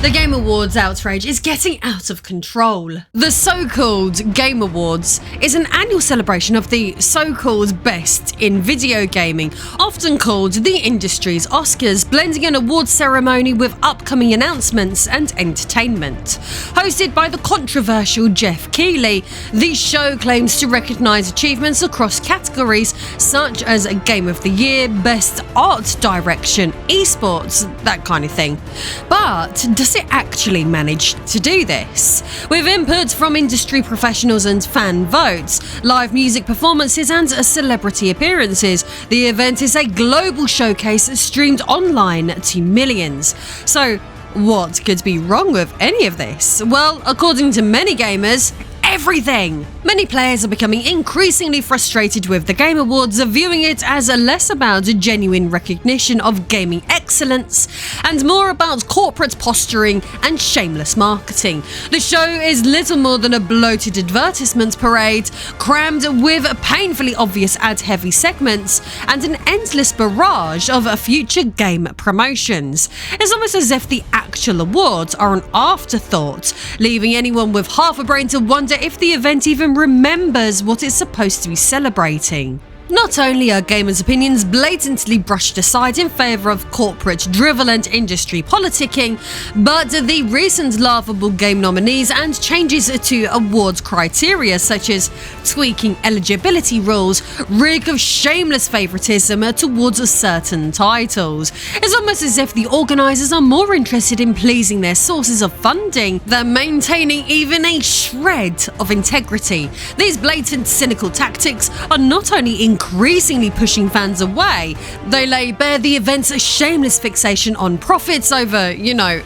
The Game Awards outrage is getting out of control. The so-called Game Awards is an annual celebration of the so-called best in video gaming, often called the industry's Oscars, blending an awards ceremony with upcoming announcements and entertainment. Hosted by the controversial Geoff Keighley, the show claims to recognise achievements across categories such as Game of the Year, Best Art Direction, esports, that kind of thing. But does it actually manage to do this? With input from industry professionals and fan votes, live music performances and celebrity appearances, the event is a global showcase streamed online to millions. So, what could be wrong with any of this? Well, according to many gamers, everything! Many players are becoming increasingly frustrated with the Game Awards, viewing it as less about genuine recognition of gaming excellence and more about corporate posturing and shameless marketing. The show is little more than a bloated advertisement parade, crammed with painfully obvious ad-heavy segments and an endless barrage of future game promotions. It's almost as if the actual awards are an afterthought, leaving anyone with half a brain to wonder if the event even remembers what it's supposed to be celebrating. Not only are gamers' opinions blatantly brushed aside in favour of corporate drivel and industry politicking, but the recent laughable game nominees and changes to awards criteria such as tweaking eligibility rules reek of shameless favouritism towards certain titles. It's almost as if the organisers are more interested in pleasing their sources of funding than maintaining even a shred of integrity. These blatant cynical tactics are not only increasingly pushing fans away, they lay bare the event's shameless fixation on profits over,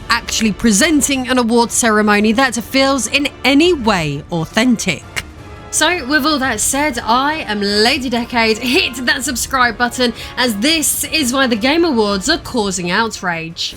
actually presenting an award ceremony that feels in any way authentic. So, with all that said, I am Lady Decade. Hit that subscribe button, as this is why the Game Awards are causing outrage.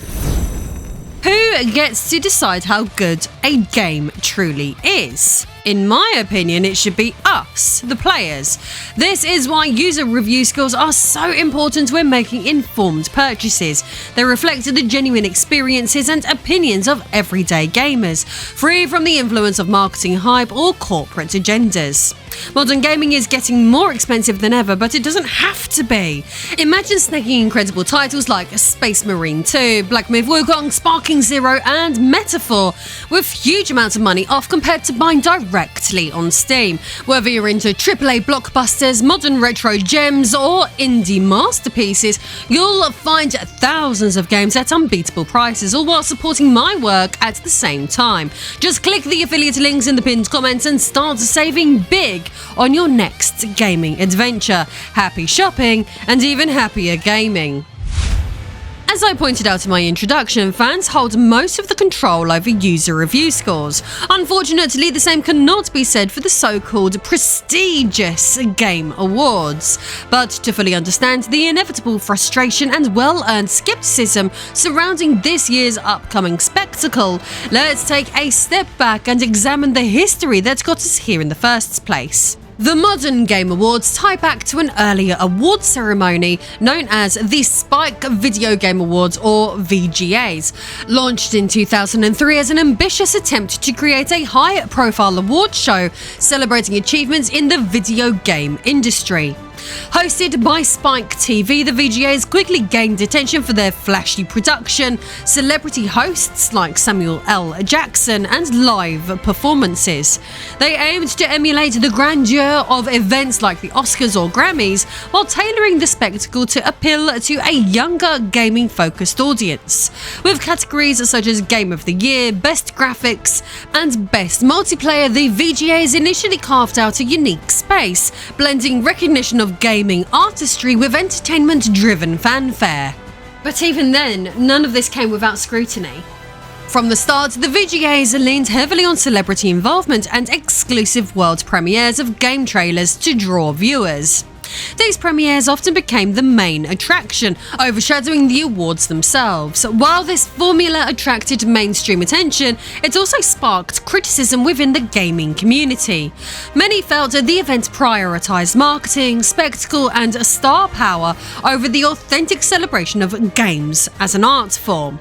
Who gets to decide how good a game truly is? In my opinion, it should be us, the players. This is why user review scores are so important when making informed purchases. They reflect the genuine experiences and opinions of everyday gamers, free from the influence of marketing hype or corporate agendas. Modern gaming is getting more expensive than ever, but it doesn't have to be. Imagine snagging incredible titles like Space Marine 2, Black Myth Wukong, Sparking Zero and Metaphor with huge amounts of money off compared to buying directly on Steam. Whether you're into AAA blockbusters, modern retro gems or indie masterpieces, you'll find thousands of games at unbeatable prices, all while supporting my work at the same time. Just click the affiliate links in the pinned comments and start saving big on your next gaming adventure. Happy shopping and even happier gaming. As I pointed out in my introduction, fans hold most of the control over user review scores. Unfortunately, the same cannot be said for the so-called prestigious Game Awards. But to fully understand the inevitable frustration and well-earned skepticism surrounding this year's upcoming spectacle, let's take a step back and examine the history that got us here in the first place. The modern Game Awards tie back to an earlier award ceremony known as the Spike Video Game Awards, or VGAs, launched in 2003 as an ambitious attempt to create a high-profile award show celebrating achievements in the video game industry. Hosted by Spike TV, the VGAs quickly gained attention for their flashy production, celebrity hosts like Samuel L. Jackson, and live performances. They aimed to emulate the grandeur of events like the Oscars or Grammys, while tailoring the spectacle to appeal to a younger gaming-focused audience. With categories such as Game of the Year, Best Graphics, and Best Multiplayer, the VGAs initially carved out a unique space, blending recognition of gaming artistry with entertainment-driven fanfare. But even then, none of this came without scrutiny. From the start, the VGAs leaned heavily on celebrity involvement and exclusive world premieres of game trailers to draw viewers. These premieres often became the main attraction, overshadowing the awards themselves. While this formula attracted mainstream attention, it also sparked criticism within the gaming community. Many felt that the event prioritised marketing, spectacle and star power over the authentic celebration of games as an art form.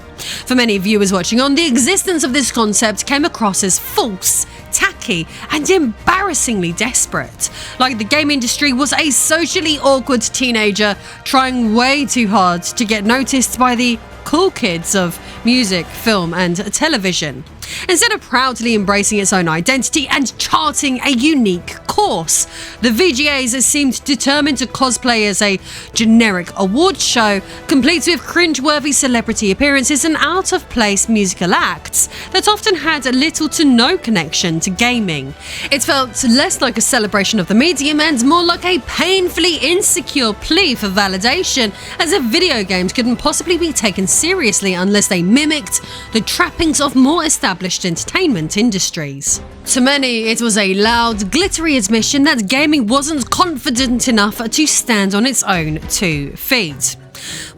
For many viewers watching on, the existence of this concept came across as false, tacky and embarrassingly desperate, like the game industry was a socially awkward teenager trying way too hard to get noticed by the cool kids of music, film and television. Instead of proudly embracing its own identity and charting a unique course, the VGAs seemed determined to cosplay as a generic awards show, complete with cringe-worthy celebrity appearances and out-of-place musical acts that often had little to no connection to gaming. It felt less like a celebration of the medium and more like a painfully insecure plea for validation, as if video games couldn't possibly be taken seriously unless they mimicked the trappings of more established entertainment industries. To many, it was a loud, glittery admission that gaming wasn't confident enough to stand on its own 2 feet.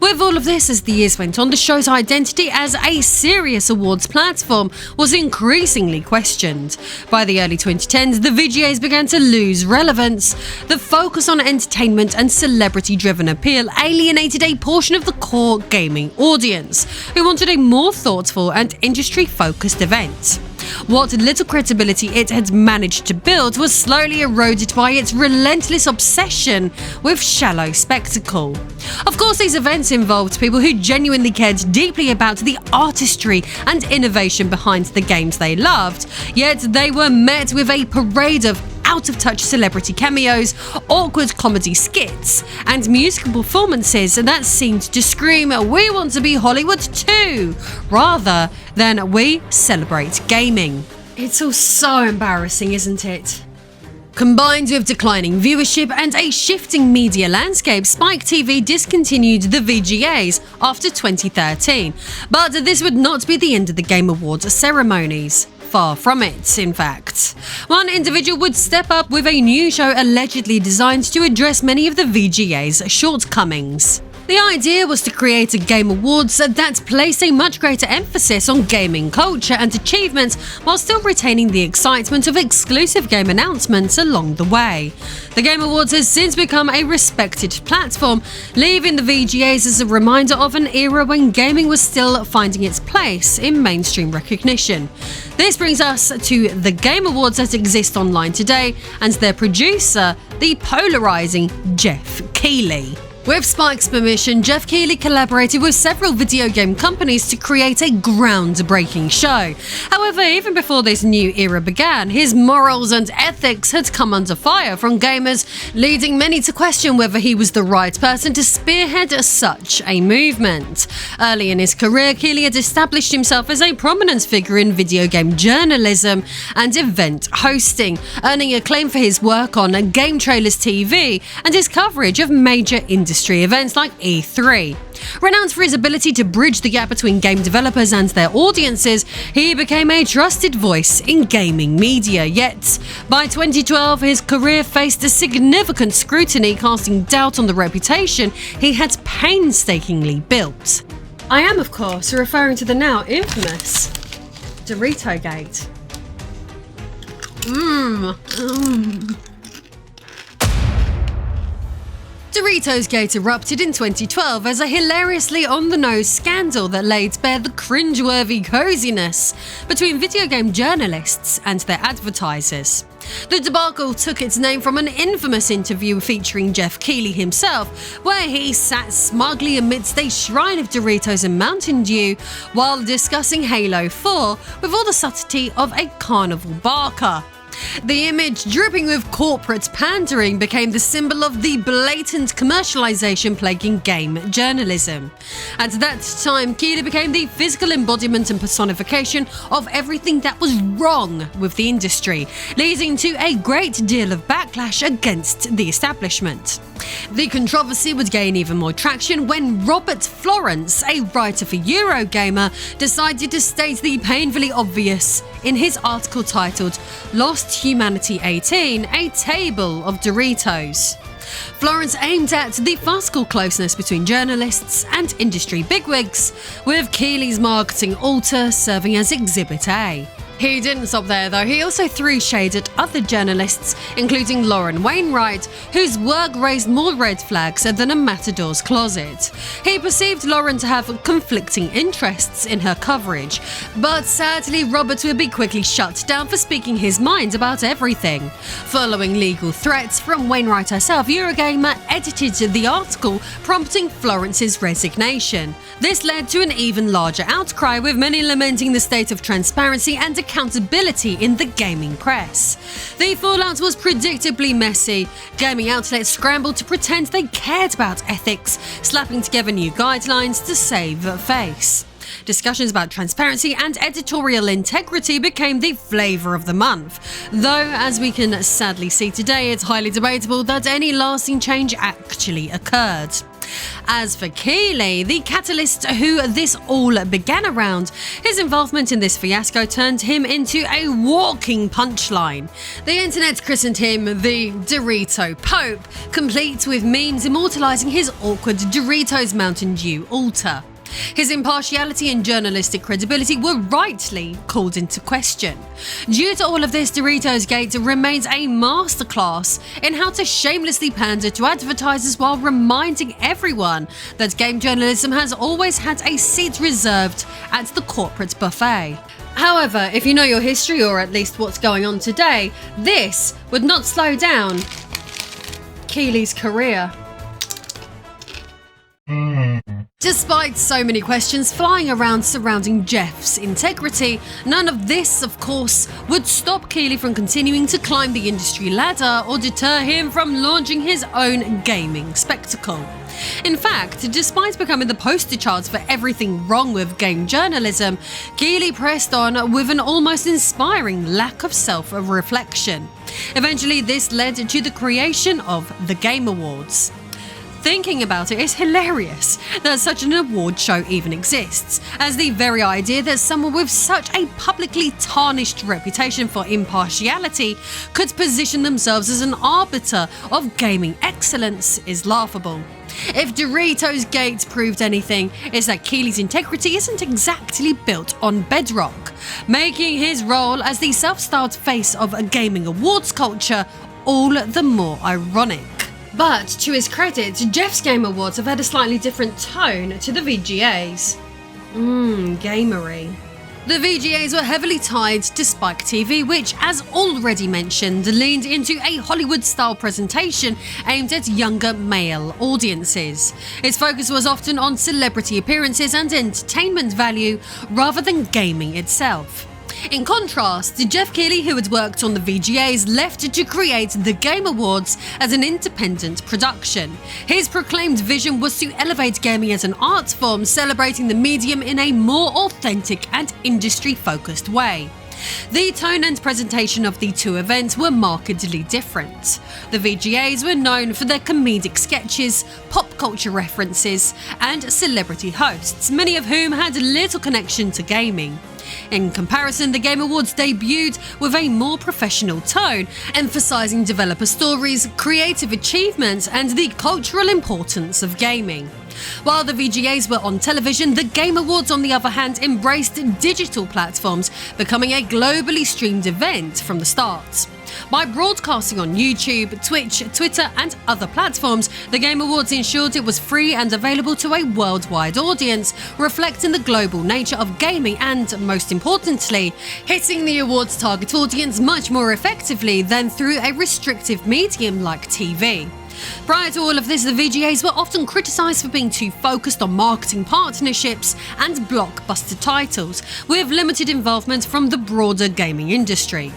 With all of this, as the years went on, the show's identity as a serious awards platform was increasingly questioned. By the early 2010s, the VGAs began to lose relevance. The focus on entertainment and celebrity-driven appeal alienated a portion of the core gaming audience, who wanted a more thoughtful and industry-focused event. What little credibility it had managed to build was slowly eroded by its relentless obsession with shallow spectacle. Of course, these events involved people who genuinely cared deeply about the artistry and innovation behind the games they loved, yet they were met with a parade of out-of-touch celebrity cameos, awkward comedy skits, and musical performances that seemed to scream, "We want to be Hollywood too," rather than "We celebrate gaming." It's all so embarrassing, isn't it? Combined with declining viewership and a shifting media landscape, Spike TV discontinued the VGAs after 2013. But this would not be the end of the Game Awards ceremonies. Far from it, in fact. One individual would step up with a new show allegedly designed to address many of the VGA's shortcomings. The idea was to create a Game Awards that placed a much greater emphasis on gaming culture and achievements while still retaining the excitement of exclusive game announcements along the way. The Game Awards has since become a respected platform, leaving the VGAs as a reminder of an era when gaming was still finding its place in mainstream recognition. This brings us to the Game Awards that exist online today and their producer, the polarising Geoff Keighley. With Spike's permission, Geoff Keighley collaborated with several video game companies to create a groundbreaking show. However, even before this new era began, his morals and ethics had come under fire from gamers, leading many to question whether he was the right person to spearhead such a movement. Early in his career, Keighley had established himself as a prominent figure in video game journalism and event hosting, earning acclaim for his work on Game Trailers TV and his coverage of major industry events like E3. Renowned for his ability to bridge the gap between game developers and their audiences, he became a trusted voice in gaming media. Yet, by 2012, his career faced a significant scrutiny, casting doubt on the reputation he had painstakingly built. I am, of course, referring to the now infamous Dorito Gate. Doritos Gate erupted in 2012 as a hilariously on-the-nose scandal that laid bare the cringe-worthy coziness between video game journalists and their advertisers. The debacle took its name from an infamous interview featuring Geoff Keighley himself, where he sat smugly amidst a shrine of Doritos and Mountain Dew while discussing Halo 4 with all the subtlety of a carnival barker. The image, dripping with corporate pandering, became the symbol of the blatant commercialization plaguing game journalism. At that time, Keighley became the physical embodiment and personification of everything that was wrong with the industry, leading to a great deal of backlash against the establishment. The controversy would gain even more traction when Robert Florence, a writer for Eurogamer, decided to state the painfully obvious in his article titled "Lost Humanity 18, a Table of Doritos." Florence aimed at the farcical closeness between journalists and industry bigwigs, with Keighley's marketing altar serving as Exhibit A. He didn't stop there though, he also threw shade at other journalists, including Lauren Wainwright, whose work raised more red flags than a matador's closet. He perceived Lauren to have conflicting interests in her coverage, but sadly Robert would be quickly shut down for speaking his mind about everything. Following legal threats from Wainwright herself, Eurogamer edited the article, prompting Florence's resignation. This led to an even larger outcry, with many lamenting the state of transparency and accountability in the gaming press. The fallout was predictably messy. Gaming outlets scrambled to pretend they cared about ethics, slapping together new guidelines to save face. Discussions about transparency and editorial integrity became the flavour of the month, though as we can sadly see today, it's highly debatable that any lasting change actually occurred. As for Keighley, the catalyst who this all began around, his involvement in this fiasco turned him into a walking punchline. The internet christened him the Dorito Pope, complete with memes immortalising his awkward Doritos Mountain Dew altar. His impartiality and journalistic credibility were rightly called into question. Due to all of this, Doritos Gate remains a masterclass in how to shamelessly pander to advertisers while reminding everyone that game journalism has always had a seat reserved at the corporate buffet. However, if you know your history, or at least what's going on today, this would not slow down Keighley's career. Despite so many questions flying around surrounding Geoff's integrity, none of this, of course, would stop Keighley from continuing to climb the industry ladder or deter him from launching his own gaming spectacle. In fact, despite becoming the poster child for everything wrong with game journalism, Keighley pressed on with an almost inspiring lack of self-reflection. Eventually, this led to the creation of the Game Awards. Thinking about it is hilarious that such an award show even exists, as the very idea that someone with such a publicly tarnished reputation for impartiality could position themselves as an arbiter of gaming excellence is laughable. If Doritos Gate proved anything, it's that Keighley's integrity isn't exactly built on bedrock, making his role as the self-styled face of a gaming awards culture all the more ironic. But to his credit, Geoff's Game Awards have had a slightly different tone to the VGAs. Gamery. The VGAs were heavily tied to Spike TV, which, as already mentioned, leaned into a Hollywood-style presentation aimed at younger male audiences. Its focus was often on celebrity appearances and entertainment value rather than gaming itself. In contrast, Geoff Keighley, who had worked on the VGAs, left to create the Game Awards as an independent production. His proclaimed vision was to elevate gaming as an art form, celebrating the medium in a more authentic and industry-focused way. The tone and presentation of the two events were markedly different. The VGAs were known for their comedic sketches, pop culture references, and celebrity hosts, many of whom had little connection to gaming. In comparison, the Game Awards debuted with a more professional tone, emphasising developer stories, creative achievements, and the cultural importance of gaming. While the VGAs were on television, the Game Awards, on the other hand, embraced digital platforms, becoming a globally streamed event from the start. By broadcasting on YouTube, Twitch, Twitter, and other platforms, the Game Awards ensured it was free and available to a worldwide audience, reflecting the global nature of gaming and, most importantly, hitting the awards' target audience much more effectively than through a restrictive medium like TV. Prior to all of this, the VGAs were often criticised for being too focused on marketing partnerships and blockbuster titles, with limited involvement from the broader gaming industry.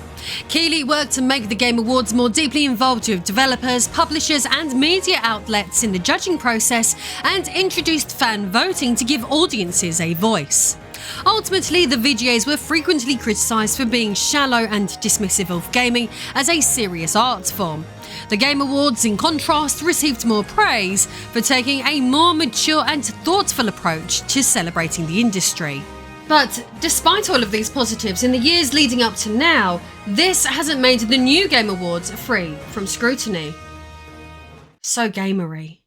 Keighley worked to make the Game Awards more deeply involved with developers, publishers, and media outlets in the judging process, and introduced fan voting to give audiences a voice. Ultimately, the VGAs were frequently criticised for being shallow and dismissive of gaming as a serious art form. The Game Awards, in contrast, received more praise for taking a more mature and thoughtful approach to celebrating the industry. But despite all of these positives, in the years leading up to now, this hasn't made the new Game Awards free from scrutiny. So gamery.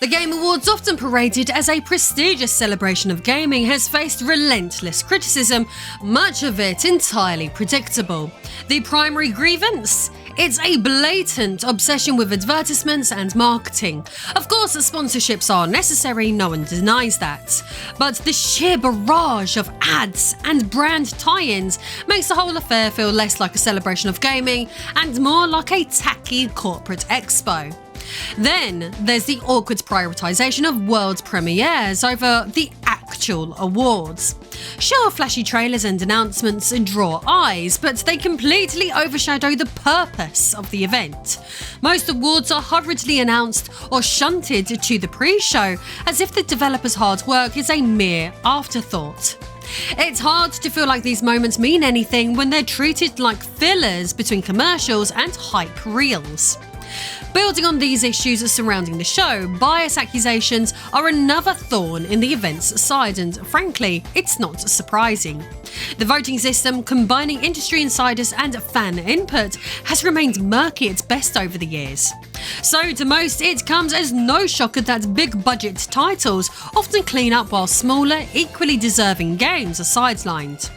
The Game Awards, often paraded as a prestigious celebration of gaming, has faced relentless criticism, much of it entirely predictable. The primary grievance? It's a blatant obsession with advertisements and marketing. Of course, sponsorships are necessary, no one denies that. But the sheer barrage of ads and brand tie-ins makes the whole affair feel less like a celebration of gaming and more like a tacky corporate expo. Then there's the awkward prioritisation of world premieres over the actual awards. Sure, flashy trailers and announcements draw eyes, but they completely overshadow the purpose of the event. Most awards are hurriedly announced or shunted to the pre-show, as if the developers' hard work is a mere afterthought. It's hard to feel like these moments mean anything when they're treated like fillers between commercials and hype reels. Building on these issues surrounding the show, bias accusations are another thorn in the event's side, and frankly, it's not surprising. The voting system, combining industry insiders and fan input, has remained murky at best over the years. So to most, it comes as no shocker that big-budget titles often clean up while smaller, equally deserving games are sidelined.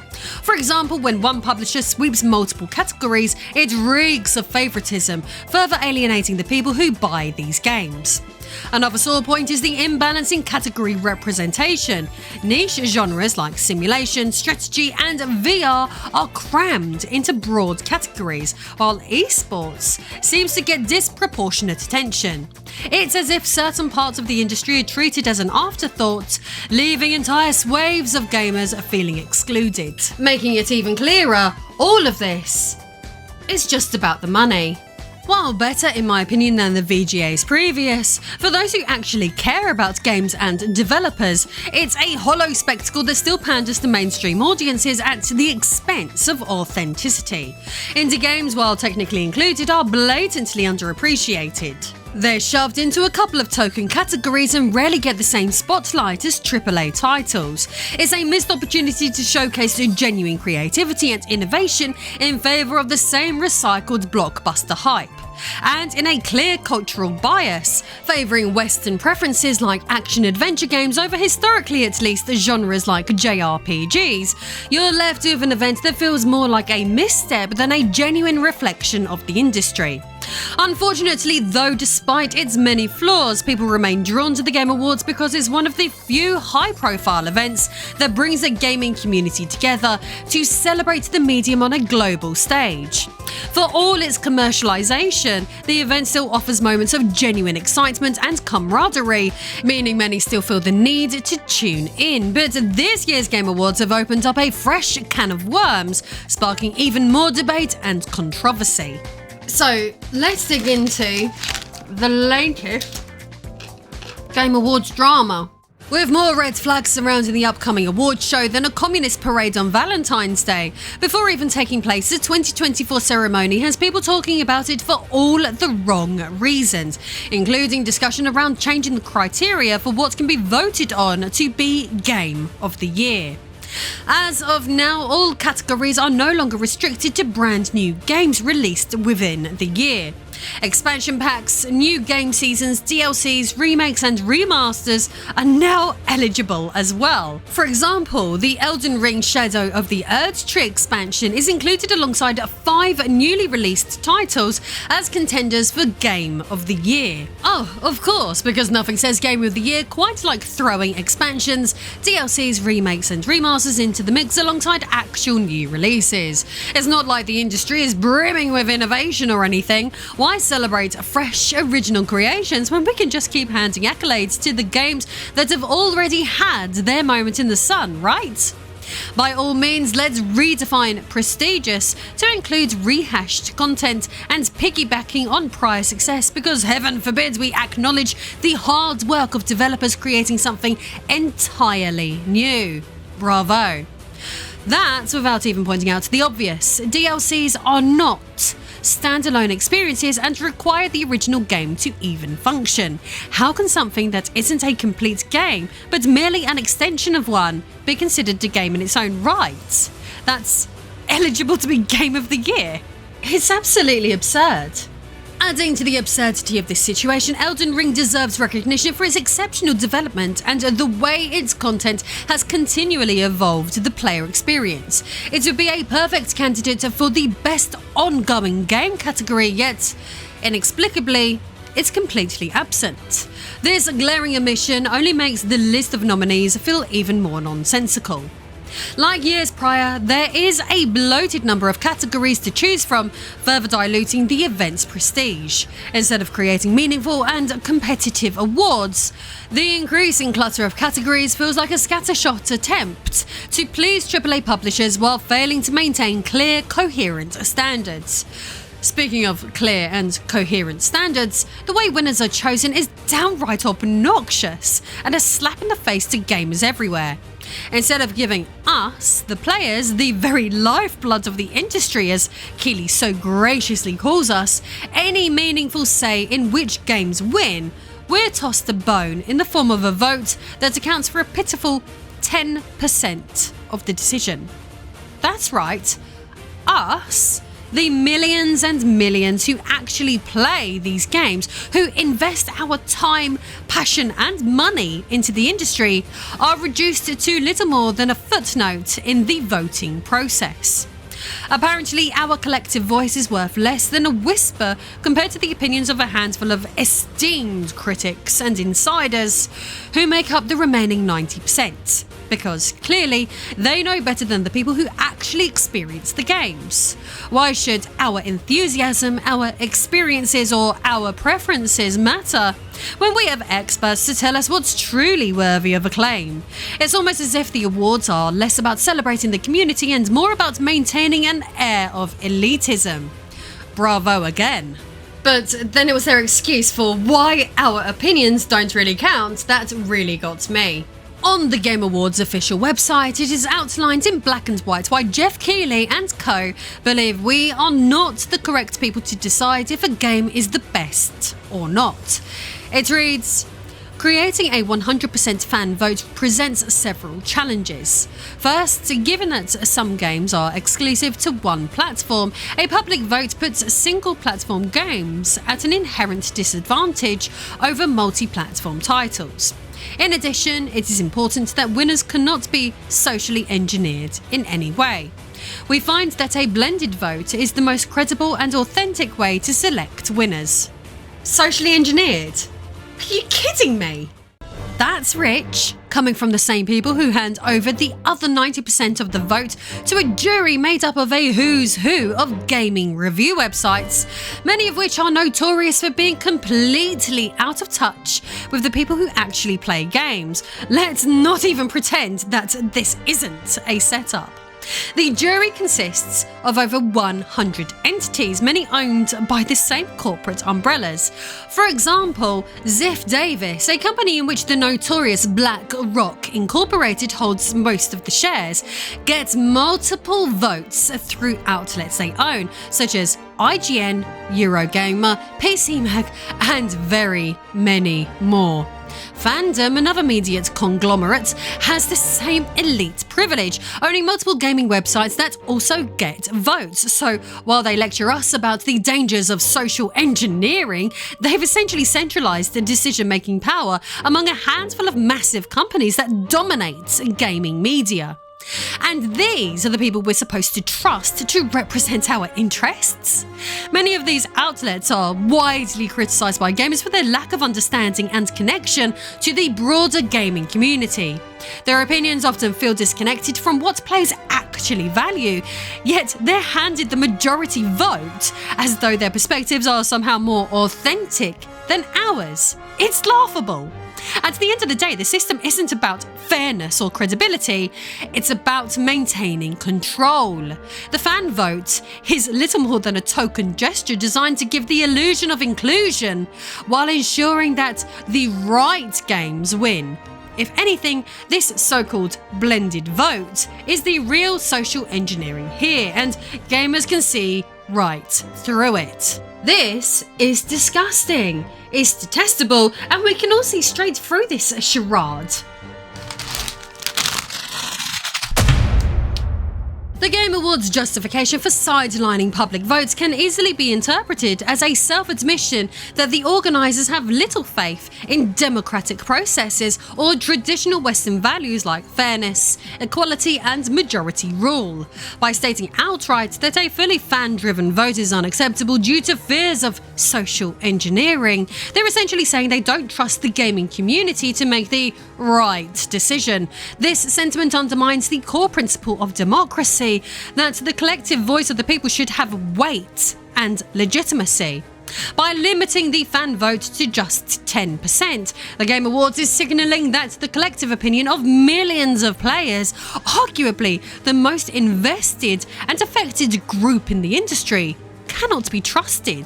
For example, when one publisher sweeps multiple categories, it reeks of favouritism, further alienating the people who buy these games. Another sore point is the imbalance in category representation. Niche genres like simulation, strategy and VR are crammed into broad categories, while esports seems to get disproportionate attention. It's as if certain parts of the industry are treated as an afterthought, leaving entire swathes of gamers feeling excluded. Making it even clearer, all of this is just about the money. While better, in my opinion, than the VGA's previous, for those who actually care about games and developers, it's a hollow spectacle that still panders to mainstream audiences at the expense of authenticity. Indie games, while technically included, are blatantly underappreciated. They're shoved into a couple of token categories and rarely get the same spotlight as AAA titles. It's a missed opportunity to showcase genuine creativity and innovation in favour of the same recycled blockbuster hype. And in a clear cultural bias, favouring Western preferences like action-adventure games over historically at least genres like JRPGs, you're left with an event that feels more like a misstep than a genuine reflection of the industry. Unfortunately, though, despite its many flaws, people remain drawn to the Game Awards because it's one of the few high-profile events that brings the gaming community together to celebrate the medium on a global stage. For all its commercialization, the event still offers moments of genuine excitement and camaraderie, meaning many still feel the need to tune in. But this year's Game Awards have opened up a fresh can of worms, sparking even more debate and controversy. So let's dig into the latest Game Awards drama. With more red flags surrounding the upcoming awards show than a communist parade on Valentine's Day. Before even taking place, the 2024 ceremony has people talking about it for all the wrong reasons, including discussion around changing the criteria for what can be voted on to be Game of the Year. As of now, all categories are no longer restricted to brand new games released within the year. Expansion packs, new game seasons, DLCs, remakes and remasters are now eligible as well. For example, the Elden Ring Shadow of the Erdtree expansion is included alongside 5 newly released titles as contenders for Game of the Year. Oh, of course, because nothing says Game of the Year quite like throwing expansions, DLCs, remakes and remasters into the mix alongside actual new releases. It's not like the industry is brimming with innovation or anything. Why celebrate fresh, original creations when we can just keep handing accolades to the games that have already had their moment in the sun, right? By all means, let's redefine prestigious to include rehashed content and piggybacking on prior success, because heaven forbid we acknowledge the hard work of developers creating something entirely new. Bravo. That's without even pointing out the obvious. DLCs are not standalone experiences and require the original game to even function. How can something that isn't a complete game, but merely an extension of one, be considered a game in its own right? That's eligible to be Game of the Year. It's absolutely absurd. Adding to the absurdity of this situation, Elden Ring deserves recognition for its exceptional development and the way its content has continually evolved the player experience. It would be a perfect candidate for the best ongoing game category, yet inexplicably, it's completely absent. This glaring omission only makes the list of nominees feel even more nonsensical. Like years prior, there is a bloated number of categories to choose from, further diluting the event's prestige. Instead of creating meaningful and competitive awards, the increasing clutter of categories feels like a scattershot attempt to please AAA publishers while failing to maintain clear, coherent standards. Speaking of clear and coherent standards, the way winners are chosen is downright obnoxious and a slap in the face to gamers everywhere. Instead of giving us, the players, the very lifeblood of the industry, as Keighley so graciously calls us, any meaningful say in which games win, we're tossed a bone in the form of a vote that accounts for a pitiful 10% of the decision. That's right, us. The millions and millions who actually play these games, who invest our time, passion and money into the industry, are reduced to little more than a footnote in the voting process. Apparently, our collective voice is worth less than a whisper compared to the opinions of a handful of esteemed critics and insiders who make up the remaining 90%. Because clearly, they know better than the people who actually experience the games. Why should our enthusiasm, our experiences or our preferences matter when we have experts to tell us what's truly worthy of acclaim? It's almost as if the awards are less about celebrating the community and more about maintaining an air of elitism. Bravo again. But then it was their excuse for why our opinions don't really count that really got me. On the Game Awards official website, it is outlined in black and white why Geoff Keighley and co. believe we are not the correct people to decide if a game is the best or not. It reads, creating a 100% fan vote presents several challenges. First, given that some games are exclusive to one platform, a public vote puts single-platform games at an inherent disadvantage over multi-platform titles. In addition, it is important that winners cannot be socially engineered in any way. We find that a blended vote is the most credible and authentic way to select winners. Socially engineered? Are you kidding me? That's rich, coming from the same people who hand over the other 90% of the vote to a jury made up of a who's who of gaming review websites, many of which are notorious for being completely out of touch with the people who actually play games. Let's not even pretend that this isn't a setup. The jury consists of over 100 entities, many owned by the same corporate umbrellas. For example, Ziff Davis, a company in which the notorious Black Rock Incorporated holds most of the shares, gets multiple votes through outlets they own, such as IGN, Eurogamer, PC Mag, and very many more. Fandom, another media conglomerate, has the same elite privilege, owning multiple gaming websites that also get votes. So while they lecture us about the dangers of social engineering, they've essentially centralized the decision-making power among a handful of massive companies that dominate gaming media. And these are the people we're supposed to trust to represent our interests. Many of these outlets are widely criticised by gamers for their lack of understanding and connection to the broader gaming community. Their opinions often feel disconnected from what players actually value, yet they're handed the majority vote as though their perspectives are somehow more authentic than ours. It's laughable. At the end of the day, the system isn't about fairness or credibility, it's about maintaining control. The fan vote is little more than a token gesture designed to give the illusion of inclusion, while ensuring that the right games win. If anything, this so-called blended vote is the real social engineering here, and gamers can see right through it. This is disgusting, it's detestable, and we can all see straight through this charade. The Game Awards' justification for sidelining public votes can easily be interpreted as a self-admission that the organisers have little faith in democratic processes or traditional Western values like fairness, equality and majority rule. By stating outright that a fully fan-driven vote is unacceptable due to fears of social engineering, they're essentially saying they don't trust the gaming community to make the right decision. This sentiment undermines the core principle of democracy, that the collective voice of the people should have weight and legitimacy. By limiting the fan vote to just 10%, the Game Awards is signalling that the collective opinion of millions of players, arguably the most invested and affected group in the industry, cannot be trusted.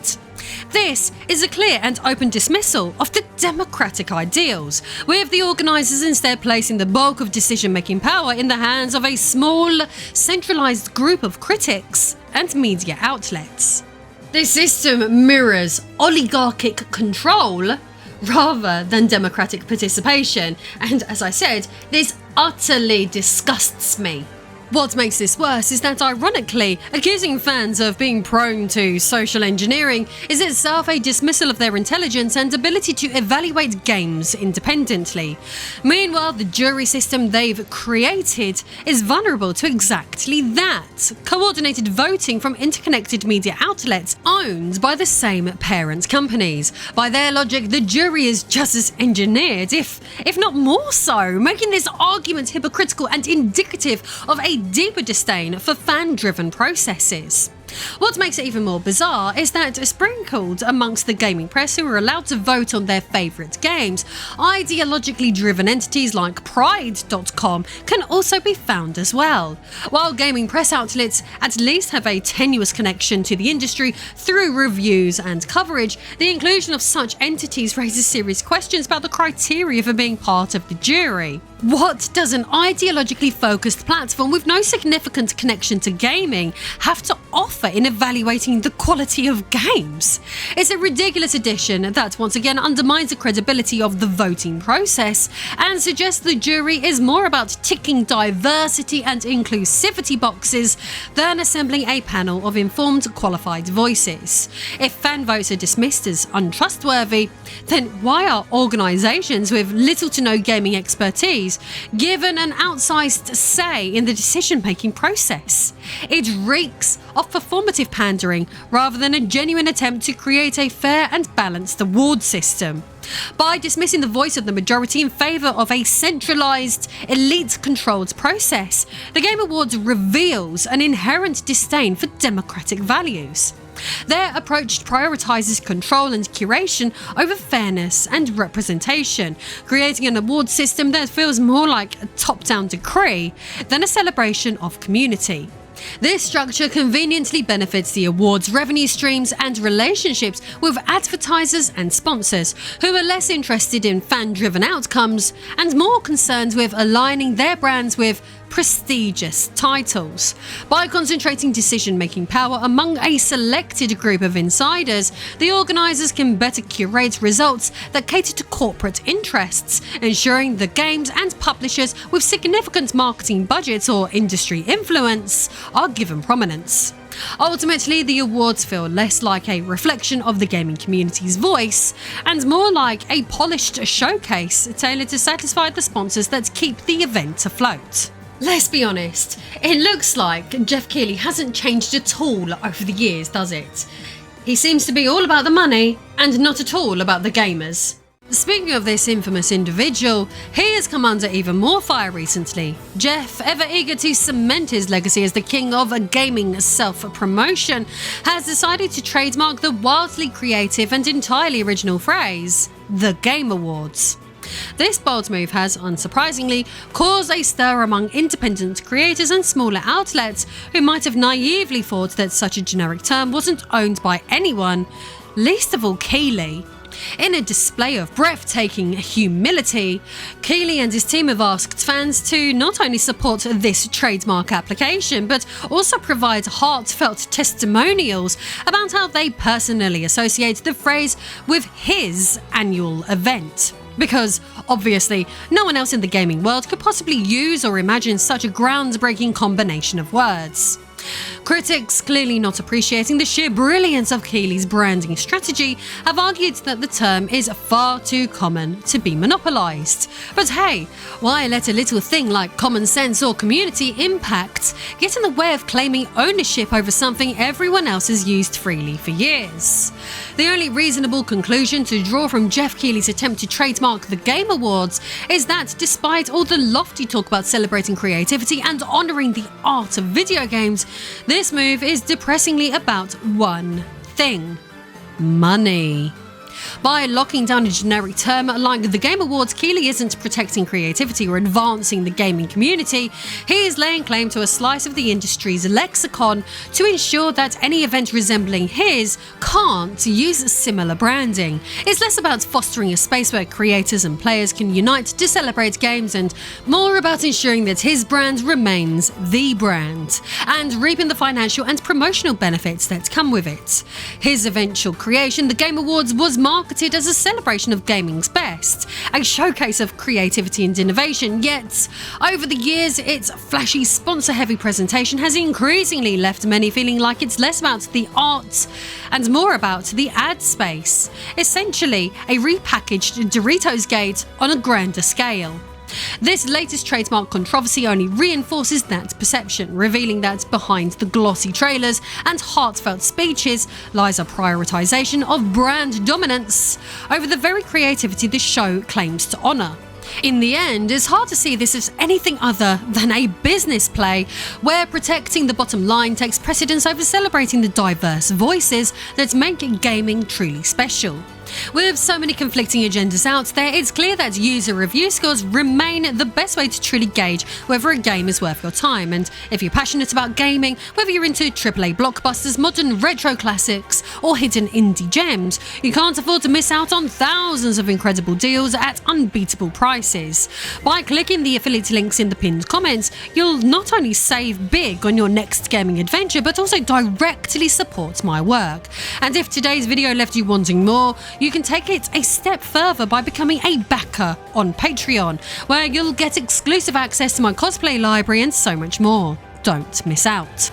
This is a clear and open dismissal of the democratic ideals, with the organisers instead placing the bulk of decision-making power in the hands of a small, centralised group of critics and media outlets. This system mirrors oligarchic control rather than democratic participation, and as I said, this utterly disgusts me. What makes this worse is that, ironically, accusing fans of being prone to social engineering is itself a dismissal of their intelligence and ability to evaluate games independently. Meanwhile, the jury system they've created is vulnerable to exactly that: coordinated voting from interconnected media outlets owned by the same parent companies. By their logic, the jury is just as engineered, if not more so, making this argument hypocritical and indicative of a deeper disdain for fan-driven processes. What makes it even more bizarre is that sprinkled amongst the gaming press who are allowed to vote on their favourite games, ideologically driven entities like Pride.com can also be found as well. While gaming press outlets at least have a tenuous connection to the industry through reviews and coverage, the inclusion of such entities raises serious questions about the criteria for being part of the jury. What does an ideologically focused platform with no significant connection to gaming have to offer in evaluating the quality of games? It's a ridiculous addition that once again undermines the credibility of the voting process and suggests the jury is more about ticking diversity and inclusivity boxes than assembling a panel of informed, qualified voices. If fan votes are dismissed as untrustworthy, then why are organisations with little to no gaming expertise given an outsized say in the decision-making process? It reeks of performative pandering rather than a genuine attempt to create a fair and balanced award system. By dismissing the voice of the majority in favour of a centralised, elite-controlled process, the Game Awards reveals an inherent disdain for democratic values. Their approach prioritises control and curation over fairness and representation, creating an award system that feels more like a top-down decree than a celebration of community. This structure conveniently benefits the awards' revenue streams and relationships with advertisers and sponsors, who are less interested in fan-driven outcomes and more concerned with aligning their brands with prestigious titles. By concentrating decision-making power among a selected group of insiders, the organisers can better curate results that cater to corporate interests, ensuring the games and publishers with significant marketing budgets or industry influence are given prominence. Ultimately, the awards feel less like a reflection of the gaming community's voice and more like a polished showcase tailored to satisfy the sponsors that keep the event afloat. Let's be honest, it looks like Geoff Keighley hasn't changed at all over the years, does it? He seems to be all about the money and not at all about the gamers. Speaking of this infamous individual, he has come under even more fire recently. Geoff, ever eager to cement his legacy as the king of gaming self-promotion, has decided to trademark the wildly creative and entirely original phrase, the Game Awards. This bold move has, unsurprisingly, caused a stir among independent creators and smaller outlets who might have naively thought that such a generic term wasn't owned by anyone, least of all Keighley. In a display of breathtaking humility, Keighley and his team have asked fans to not only support this trademark application, but also provide heartfelt testimonials about how they personally associate the phrase with his annual event. Because, obviously, no one else in the gaming world could possibly use or imagine such a groundbreaking combination of words. Critics, clearly not appreciating the sheer brilliance of Keighley's branding strategy, have argued that the term is far too common to be monopolised. But hey, why let a little thing like common sense or community impact get in the way of claiming ownership over something everyone else has used freely for years? The only reasonable conclusion to draw from Geoff Keighley's attempt to trademark the Game Awards is that despite all the lofty talk about celebrating creativity and honouring the art of video games, this move is depressingly about one thing: money. By locking down a generic term like the Game Awards, Keighley isn't protecting creativity or advancing the gaming community. He is laying claim to a slice of the industry's lexicon to ensure that any event resembling his can't use similar branding. It's less about fostering a space where creators and players can unite to celebrate games and more about ensuring that his brand remains the brand and reaping the financial and promotional benefits that come with it. His eventual creation, the Game Awards, was marketed as a celebration of gaming's best, a showcase of creativity and innovation, yet over the years its flashy sponsor-heavy presentation has increasingly left many feeling like it's less about the art and more about the ad space, essentially a repackaged Doritos Gate on a grander scale. This latest trademark controversy only reinforces that perception, revealing that behind the glossy trailers and heartfelt speeches lies a prioritisation of brand dominance over the very creativity the show claims to honour. In the end, it's hard to see this as anything other than a business play where protecting the bottom line takes precedence over celebrating the diverse voices that make gaming truly special. With so many conflicting agendas out there, it's clear that user review scores remain the best way to truly gauge whether a game is worth your time. And if you're passionate about gaming, whether you're into AAA blockbusters, modern retro classics, or hidden indie gems, you can't afford to miss out on thousands of incredible deals at unbeatable prices. By clicking the affiliate links in the pinned comments, you'll not only save big on your next gaming adventure, but also directly support my work. And if today's video left you wanting more, you can take it a step further by becoming a backer on Patreon, where you'll get exclusive access to my cosplay library and so much more. Don't miss out.